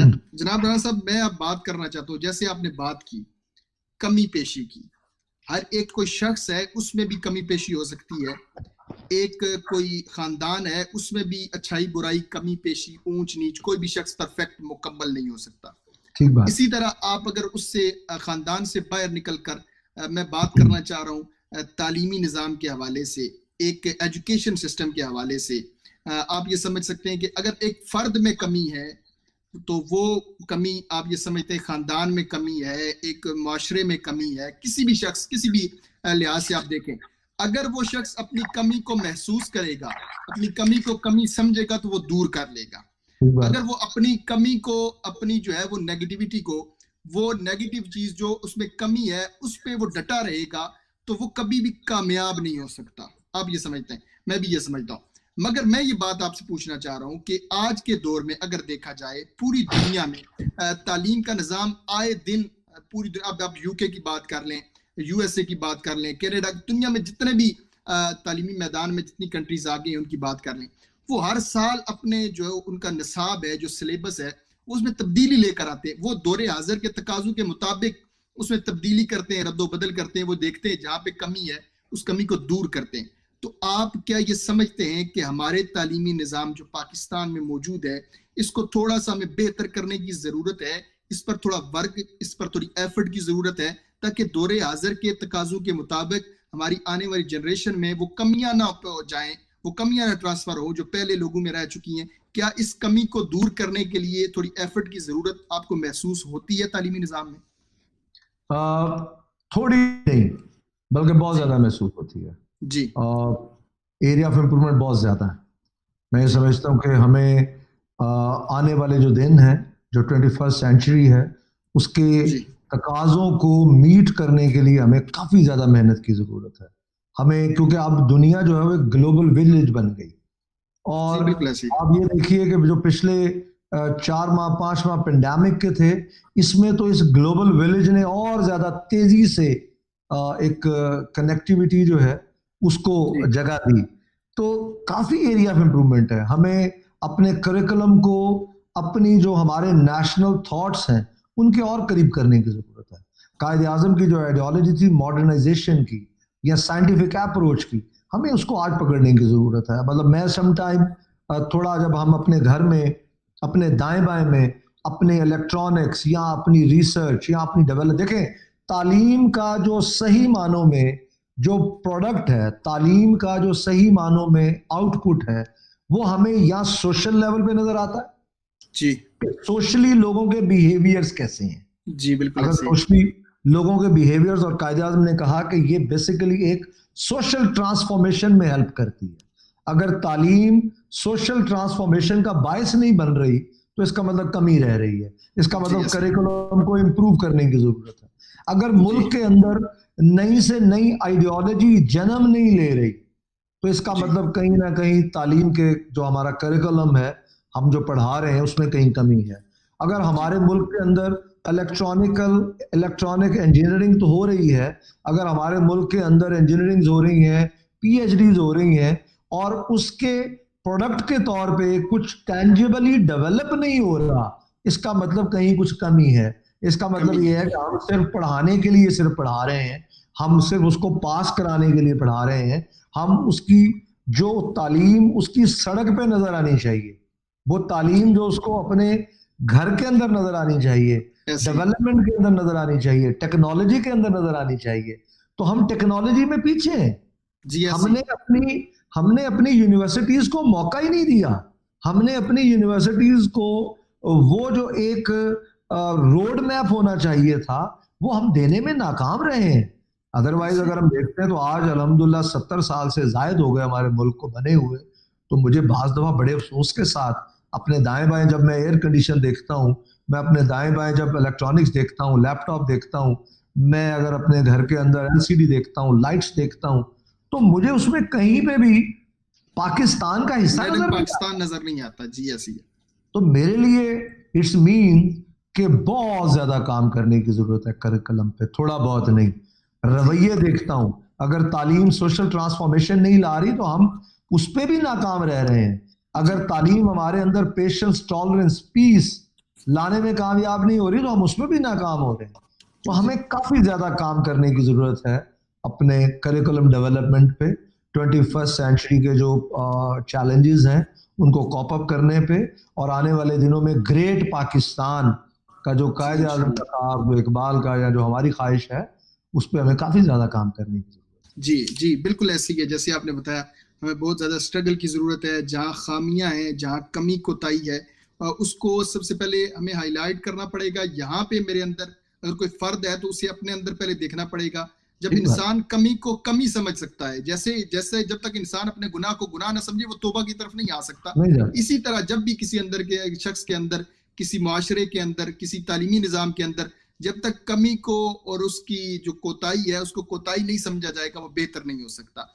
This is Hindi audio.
जनाब राना साहब, मैं अब बात करना चाहता हूँ, जैसे आपने बात की कमी पेशी की, हर एक कोई शख्स है उसमें भी कमी पेशी हो सकती है, एक कोई खानदान है उसमें भी अच्छाई बुराई कमी पेशी ऊंच नीच, कोई भी शख्स परफेक्ट मुकम्मल नहीं हो सकता। ठीक बात। इसी तरह आप अगर उससे खानदान से बाहर निकल कर मैं बात करना चाह रहा हूँ तालीमी निज़ाम के हवाले से, एक एजुकेशन सिस्टम के हवाले से, आप ये समझ सकते हैं कि अगर एक फर्द में कमी है तो वो कमी आप ये समझते हैं खानदान में कमी है, एक माशरे में कमी है, किसी भी शख्स किसी भी लिहाज से आप देखें, अगर वो शख्स अपनी कमी को महसूस करेगा, अपनी कमी को कमी समझेगा तो वो दूर कर लेगा। अगर वो अपनी कमी को, अपनी जो है वो नेगेटिविटी को, वो नेगेटिव चीज जो उसमें कमी है उस पर वो डटा रहेगा तो वो कभी भी कामयाब नहीं हो सकता। आप ये समझते हैं, मैं भी ये समझता हूँ। मगर मैं ये बात आपसे पूछना चाह रहा हूँ कि आज के दौर में अगर देखा जाए पूरी दुनिया में तालीम का निज़ाम आए दिन पूरी अब आप यूके की बात कर लें, यूएसए की बात कर लें, कनाडा, दुनिया में जितने भी तालीमी मैदान में जितनी कंट्रीज आ गई हैं उनकी बात कर लें, वो हर साल अपने जो उनका निसाब है, जो सिलेबस है, उसमें तब्दीली लेकर आते हैं। वो दौरे हाजिर के तकाजों के मुताबिक उसमें तब्दीली करते हैं, रद्दो-बदल करते हैं, वो देखते हैं जहाँ पे कमी है उस कमी को दूर करते हैं। तो आप क्या ये समझते हैं कि हमारे तालीमी निज़ाम जो पाकिस्तान में मौजूद है इसको थोड़ा सा हमें बेहतर करने की ज़रूरत है, इस पर थोड़ा वर्क, इस पर थोड़ी एफर्ट की ज़रूरत है ताकि दौरे हाजिर के तकाजों के मुताबिक हमारी आने वाली जनरेशन में वो कमियां ना जाएं, वो कमियां ना ट्रांसफर हो जो पहले लोगों में रह चुकी हैं? क्या इस कमी को दूर करने के लिए थोड़ी एफर्ट की जरूरत आपको महसूस होती है तालीमी निज़ाम में? थोड़ी नहीं बल्कि बहुत ज्यादा महसूस होती है जी। एरिया ऑफ इम्प्रूवमेंट बहुत ज्यादा है। मैं ये समझता हूँ कि हमें आने वाले जो दिन है, जो 21st सेंचुरी है, उसके तकाजों को मीट करने के लिए हमें काफी ज्यादा मेहनत की जरूरत है। हमें, क्योंकि अब दुनिया जो है वो ग्लोबल विलेज बन गई, और आप ये देखिए कि जो पिछले 4 माह 5 माह पेंडेमिक के थे, इसमें तो इस ग्लोबल विलेज ने और ज्यादा तेजी से एक कनेक्टिविटी जो है उसको जगह दी। तो काफी एरिया ऑफ इम्प्रूवमेंट है। हमें अपने करिकुलम को, अपनी जो हमारे नेशनल थॉट्स हैं उनके और करीब करने की जरूरत है। कायदे आजम की जो आइडियोलॉजी थी मॉडर्नाइजेशन की या साइंटिफिक अप्रोच की, हमें उसको आज पकड़ने की जरूरत है। मतलब मैं समटाइम थोड़ा, जब हम अपने घर में, अपने दाएं बाएं में अपने इलेक्ट्रॉनिक्स या अपनी रिसर्च या अपनी डेवलप, देखें तालीम का जो सही मानों में जो प्रोडक्ट है, तालीम का जो सही मानों में आउटपुट है, वो हमें या सोशल लेवल पे नजर आता है जी, सोशली लोगों के बिहेवियर्स कैसे हैं। जी बिल्कुल। अगर सोशली लोगों के बिहेवियर्स, और कायदे आज़म ने कहा कि ये बेसिकली एक सोशल ट्रांसफॉर्मेशन में हेल्प करती है। अगर तालीम सोशल ट्रांसफॉर्मेशन का बायस नहीं बन रही तो इसका मतलब कमी रह रही है, इसका मतलब करिकुलम को इंप्रूव करने की जरूरत है। अगर मुल्क के अंदर नई से नई आइडियोलॉजी जन्म नहीं ले रही तो इसका मतलब कहीं ना कहीं तालीम के जो हमारा करिकुलम है, हम जो पढ़ा रहे हैं उसमें कहीं कमी है। अगर हमारे मुल्क के अंदर इलेक्ट्रॉनिक इंजीनियरिंग तो हो रही है, अगर हमारे मुल्क के अंदर इंजीनियरिंग हो रही है, पीएचडीज हो रही हैं, और उसके प्रोडक्ट के तौर पे कुछ टेंजिबली डेवलप नहीं हो रहा, इसका मतलब कहीं कुछ कमी है। इसका मतलब ये है कि हम सिर्फ पढ़ाने के लिए सिर्फ पढ़ा रहे हैं, हम सिर्फ उसको पास कराने के लिए पढ़ा रहे हैं। हम उसकी जो तालीम उसकी सड़क पे नजर आनी चाहिए, वो तालीम जो उसको अपने घर के अंदर नजर आनी चाहिए, डेवलपमेंट के अंदर नजर आनी चाहिए, टेक्नोलॉजी के अंदर नजर आनी चाहिए। तो हम टेक्नोलॉजी में पीछे हैं। हमने अपनी यूनिवर्सिटीज को मौका ही नहीं दिया। हमने अपनी यूनिवर्सिटीज को वो जो एक रोड मैप होना चाहिए था वो हम देने में नाकाम रहे हैं। अदरवाइज अगर हम देखते हैं तो आज अल्हम्दुलिल्लाह 70 साल से जायद हो गए हमारे मुल्क को बने हुए। तो मुझे बाज दफा बड़े अफसोस के साथ अपने दाएं बाएं जब मैं एयर कंडीशन देखता हूँ, मैं अपने दाएं बाएं जब इलेक्ट्रॉनिक्स देखता हूँ, लैपटॉप देखता हूँ, मैं अगर अपने घर के अंदर एलसीडी देखता हूँ, लाइट्स देखता हूँ, तो मुझे उसमें कहीं पे भी पाकिस्तान का हिस्सा नजर नहीं आता। जी ऐसी है। तो मेरे लिए इट्स मीन कि बहुत ज्यादा काम करने की जरूरत है करिकुलम पे, थोड़ा बहुत नहीं। रवैये देखता हूं, अगर तालीम सोशल ट्रांसफॉर्मेशन नहीं ला रही तो हम उस पर भी नाकाम रह रहे हैं। अगर तालीम हमारे अंदर पेशेंस, टॉलरेंस, पीस लाने में कामयाब नहीं हो रही, तो हम उसमें भी नाकाम हो रहे हैं। तो हमें काफी ज्यादा काम करने की जरूरत है अपने करिकुलम डेवलपमेंट पे, 21st सेंचुरी के जो चैलेंजेस हैं उनको कॉप अप करने पे, और आने वाले दिनों में ग्रेट पाकिस्तान का जो कायद आज़म का ख्वाब, इकबाल का, या जो हमारी ख्वाहिश है, उस पर हमें काफी ज्यादा काम करने की जरूरत है। जी जी, बिल्कुल ऐसी है जैसे आपने बताया, हमें बहुत ज्यादा स्ट्रगल की जरूरत है। जहाँ खामियां हैं, जहाँ कमी कोताही है, उसको सबसे पहले हमें हाईलाइट करना पड़ेगा। यहाँ पे मेरे अंदर अगर कोई फर्द है तो उसे अपने अंदर पहले देखना पड़ेगा। जब इंसान कमी को कमी समझ सकता है, जैसे जैसे जब तक इंसान अपने गुनाह को गुनाह ना समझे, वो तौबा की तरफ नहीं आ सकता। इसी तरह जब भी किसी अंदर के शख्स के अंदर, किसी मुआशरे के अंदर, किसी तालीमी निज़ाम के अंदर जब तक कमी को और उसकी जो कोताही है उसको कोताही नहीं समझा जाएगा, वो बेहतर नहीं हो सकता।